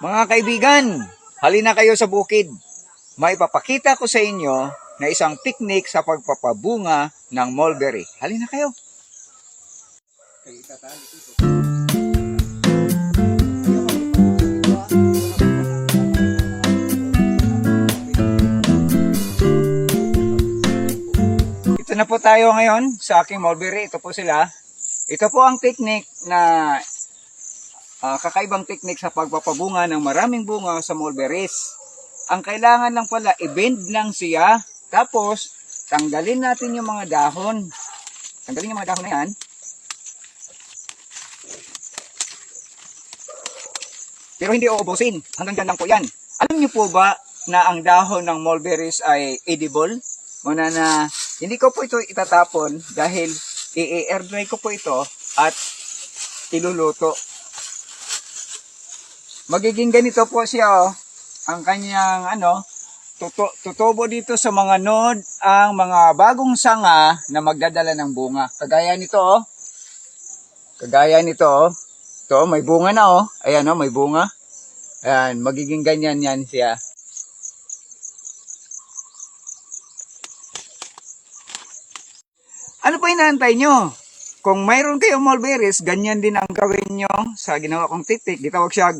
Mga kaibigan, halina kayo sa bukid. Maipapakita ko sa inyo na isang teknik sa pagpapabunga ng mulberry. Halina kayo. Ito na po tayo ngayon sa aking mulberry. Ito po sila. Ito po ang teknik na kakaibang teknik sa pagpapabunga ng maraming bunga sa mulberries. Ang kailangan lang pala, i-bend lang siya. Tapos, tanggalin natin yung mga dahon. Tanggalin yung mga dahon na yan. Pero hindi uubusin. Hanggang dyan lang po yan. Alam niyo po ba na ang dahon ng mulberries ay edible? Muna na, hindi ko po ito itatapon dahil i-air dry ko po ito at iluluto. Magiging ganito po siya, oh. Ang kanyang tutubo dito sa mga node ang mga bagong sanga na magdadala ng bunga. Kagaya nito, oh. Kagaya nito, oh. Ito, may bunga na, oh. Ayan, oh, may bunga. Ayan, magiging ganyan yan siya. Ano pa inaantay nyo? Kung mayroon kayong mulberries, ganyan din ang gawin nyo sa ginawa kong tiktik. Gitawag siya